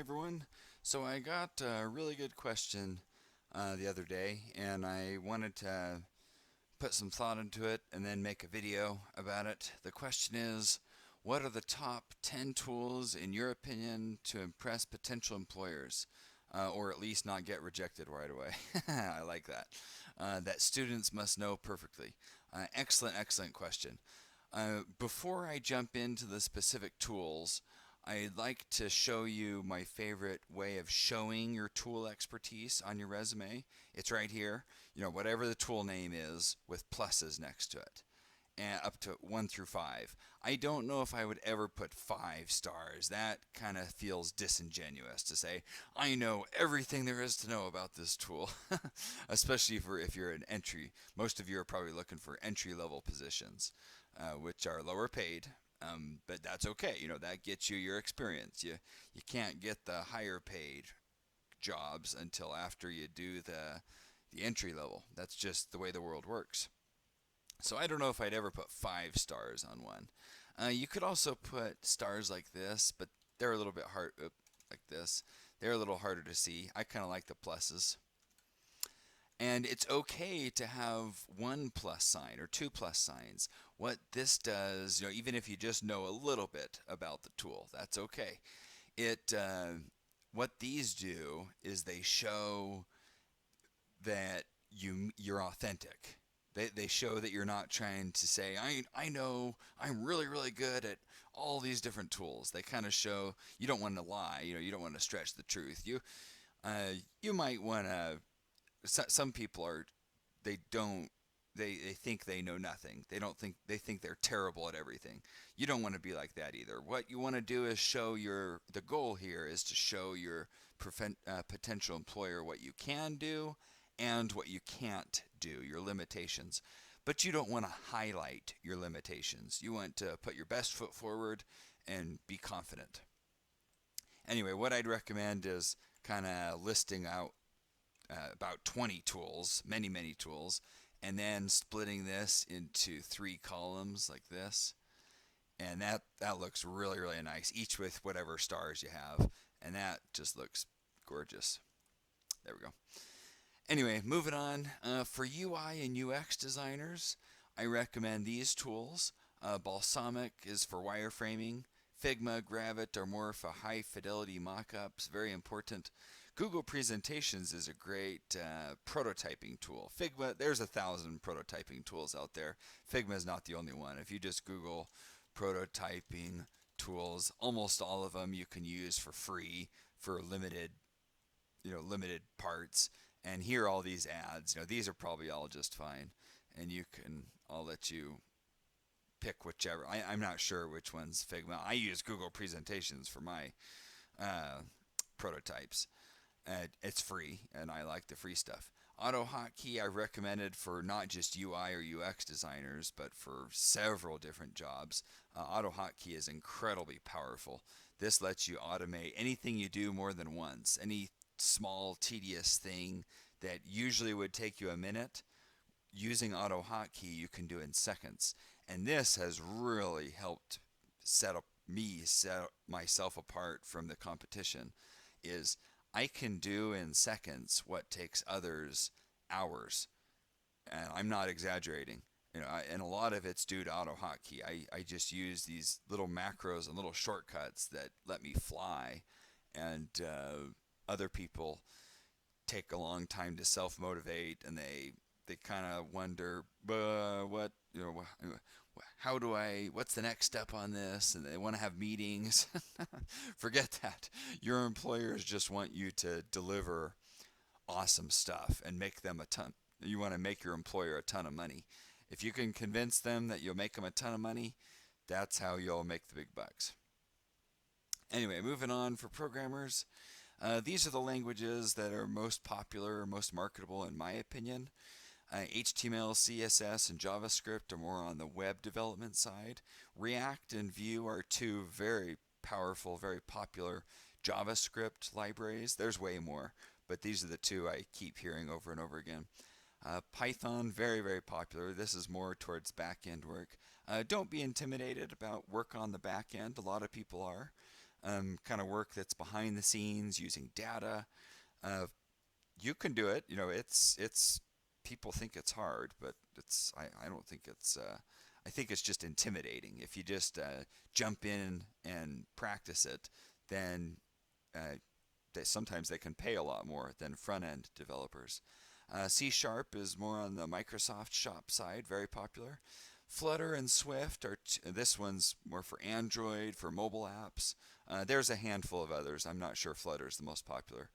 everyone. So I got a really good question the other day, and I wanted to put some thought into it and then make a video about it. The question is, what are the top 10 tools, in your opinion, to impress potential employers, or at least not get rejected right away? I like that. That students must know perfectly. Excellent question. Before I jump into the specific tools, I'd like to show you my favorite way of showing your tool expertise on your resume. It's right here. Whatever the tool name is with pluses next to it, and up to 1 through 5. I don't know if I would ever put 5 stars. That kind of feels disingenuous to say, I know everything there is to know about this tool, especially if you're an entry. Most of you are probably looking for entry level positions, which are lower paid. But that's okay. That gets you your experience. You can't get the higher paid jobs until after you do the entry level. That's just the way the world works. So I don't know if I'd ever put 5 stars on one. You could also put stars like this, but they're a little bit hard, like this. They're a little harder to see. I kind of like the pluses. And it's okay to have 1 plus sign or 2 plus signs. What this does, even if you just know a little bit about the tool, that's okay. What these do is they show that you're authentic. They show that you're not trying to say, I know I'm really good at all these different tools. They kind of show you don't want to lie. You don't want to stretch the truth. You might want to. Some people are they don't they think they know nothing. They think they're terrible at everything. You don't want to be like that either. What you want to do is the goal here is to show your potential employer what you can do and what you can't do, your limitations. But you don't want to highlight your limitations. You want to put your best foot forward and be confident. Anyway, what I'd recommend is kind of listing out about 20 tools, many tools, and then splitting this into 3 columns like this. And that looks really nice, each with whatever stars you have. And that just looks gorgeous. There we go. Anyway, moving on. For UI and UX designers, I recommend these tools. Balsamic is for wireframing. Figma, Gravit are more for high fidelity mockups, very important. Google Presentations is a great prototyping tool. Figma, there's 1,000 prototyping tools out there. Figma is not the only one. If you just Google prototyping tools, almost all of them you can use for free for limited parts. And here are all these ads. These are probably all just fine. And I'll let you pick whichever. I'm not sure which one's Figma. I use Google Presentations for my prototypes. It's free, and I like the free stuff. AutoHotkey I recommended for not just UI or UX designers, but for several different jobs. AutoHotkey is incredibly powerful. This lets you automate anything you do more than once. Any small, tedious thing that usually would take you a minute, using AutoHotkey you can do in seconds. And this has really helped set myself apart from the competition. Is I can do in seconds what takes others hours. And I'm not exaggerating. And a lot of it's due to AutoHotkey. I just use these little macros and little shortcuts that let me fly. And other people take a long time to self-motivate, and they kind of wonder, what's the next step on this? And they want to have meetings. Forget that. Your employers just want you to deliver awesome stuff and make them a ton. You want to make your employer a ton of money. If you can convince them that you'll make them a ton of money, that's how you'll make the big bucks. Anyway, moving on for programmers. These are the languages that are most popular, most marketable in my opinion. HTML, CSS, and JavaScript are more on the web development side. React and Vue are 2 very powerful, very popular JavaScript libraries. There's way more, but these are the 2 I keep hearing over and over again. Python, very popular. This is more towards back-end work. Don't be intimidated about work on the back end. A lot of people are. kind of work that's behind the scenes using data. Uh, you can do it. It's people think it's hard, but I don't think it's I think it's just intimidating. If you just jump in and practice it, then uh, sometimes they can pay a lot more than front end developers. C Sharp is more on the Microsoft shop side, very popular. Flutter and Swift this one's more for Android, for mobile apps. There's a handful of others. I'm not sure Flutter is the most popular.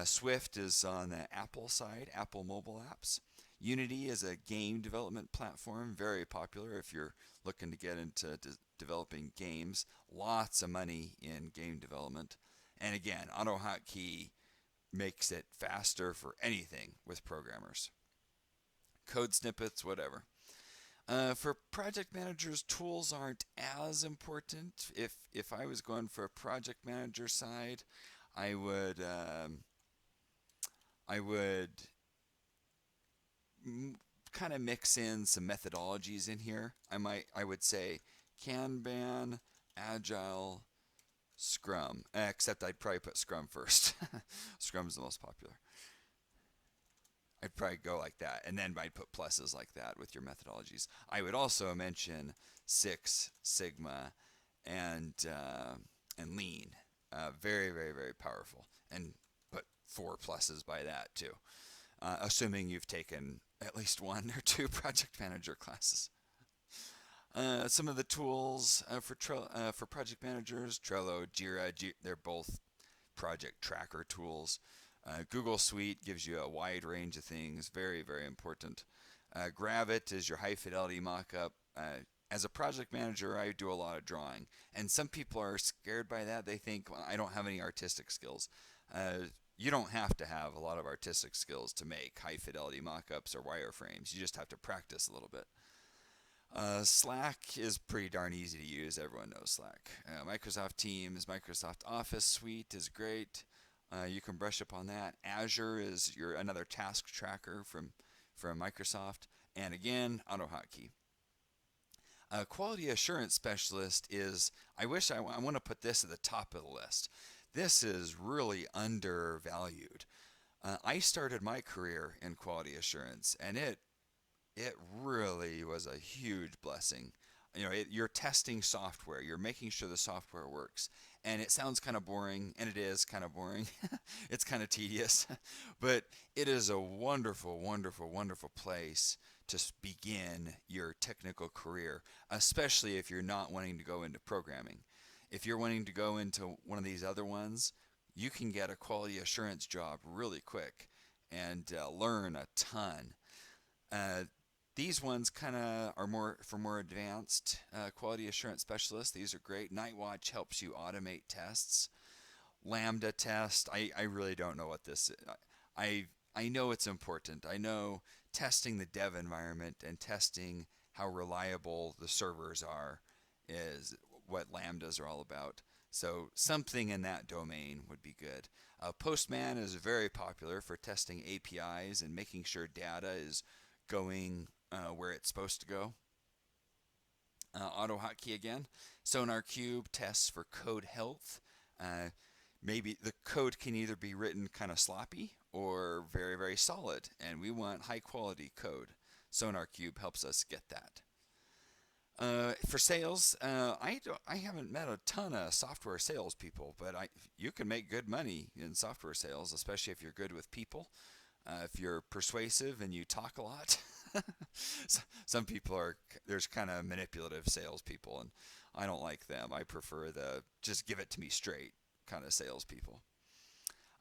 Swift is on the Apple side, Apple mobile apps. Unity is a game development platform, very popular if you're looking to get into developing games. Lots of money in game development. And again, AutoHotkey makes it faster for anything with programmers. Code snippets, whatever. For project managers, tools aren't as important. If I was going for a project manager side, I would I would kind of mix in some methodologies in here. I would say Kanban, Agile, Scrum. Except I'd probably put Scrum first. Scrum's the most popular. I'd probably go like that, and then I'd put pluses like that with your methodologies. I would also mention Six Sigma and Lean. Very, very, very powerful, and put 4 pluses by that too, assuming you've taken at least 1 or 2 project manager classes. Some of the tools for project managers: Trello, Jira. They're both project tracker tools. Google Suite gives you a wide range of things, very, very important. Gravit is your high fidelity mockup. As a project manager, I do a lot of drawing, and some people are scared by that. They think, well, I don't have any artistic skills. You don't have to have a lot of artistic skills to make high fidelity mockups or wireframes. You just have to practice a little bit. Slack is pretty darn easy to use. Everyone knows Slack. Microsoft Teams, Microsoft Office Suite is great. You can brush up on that. Azure is your another task tracker from Microsoft. And again, AutoHotkey. Quality assurance specialist is, I want to put this at the top of the list. This is really undervalued. I started my career in quality assurance, and it really was a huge blessing. You're testing software, you're making sure the software works, and it sounds kind of boring, and it is kind of boring. It's kind of tedious, but it is a wonderful, wonderful, wonderful place to begin your technical career, especially if you're not wanting to go into programming. If you're wanting to go into one of these other ones, you can get a quality assurance job really quick and learn a ton. Uh, these ones kind of are more advanced quality assurance specialists. These are great. Nightwatch helps you automate tests. Lambda test, I really don't know what this is. I know it's important. I know testing the dev environment and testing how reliable the servers are is what lambdas are all about. So something in that domain would be good. Postman is very popular for testing APIs and making sure data is going where it's supposed to go. AutoHotkey again. SonarQube tests for code health. Maybe the code can either be written kind of sloppy or very, very solid, and we want high quality code. SonarQube helps us get that. For sales, I haven't met a ton of software salespeople, but you can make good money in software sales, especially if you're good with people. If you're persuasive and you talk a lot. Some people there's kind of manipulative salespeople, and I don't like them. I prefer the just give it to me straight kind of salespeople.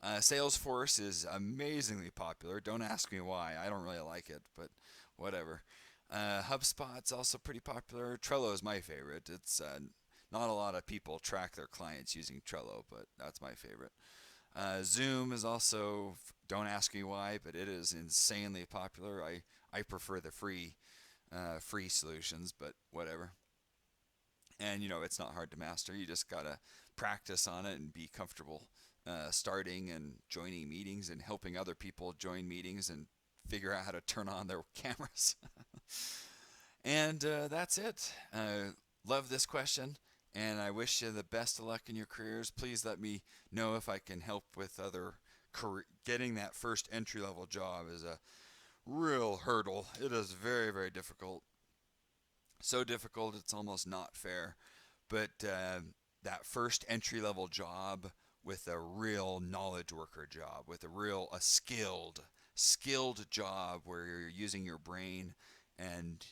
Salesforce is amazingly popular. Don't ask me why. I don't really like it, but whatever. HubSpot's also pretty popular. Trello is my favorite. It's not a lot of people track their clients using Trello, but that's my favorite. Zoom is also, don't ask me why, but it is insanely popular. I prefer the free solutions, but whatever. And it's not hard to master. You just gotta practice on it and be comfortable starting and joining meetings and helping other people join meetings and figure out how to turn on their cameras. And that's it. Love this question, and I wish you the best of luck in your careers. Please let me know if I can help with other career. Getting that first entry level job is a real hurdle. It is very, very difficult. So difficult, it's almost not fair. But that first entry level job with a real knowledge worker job, with a skilled job where you're using your brain, and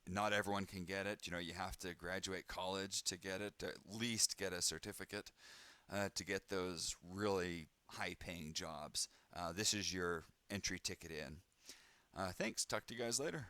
not everyone can get it. You know, you have to graduate college to get it, to at least get a certificate to get those really high paying jobs. This is your entry ticket in. Thanks. Talk to you guys later.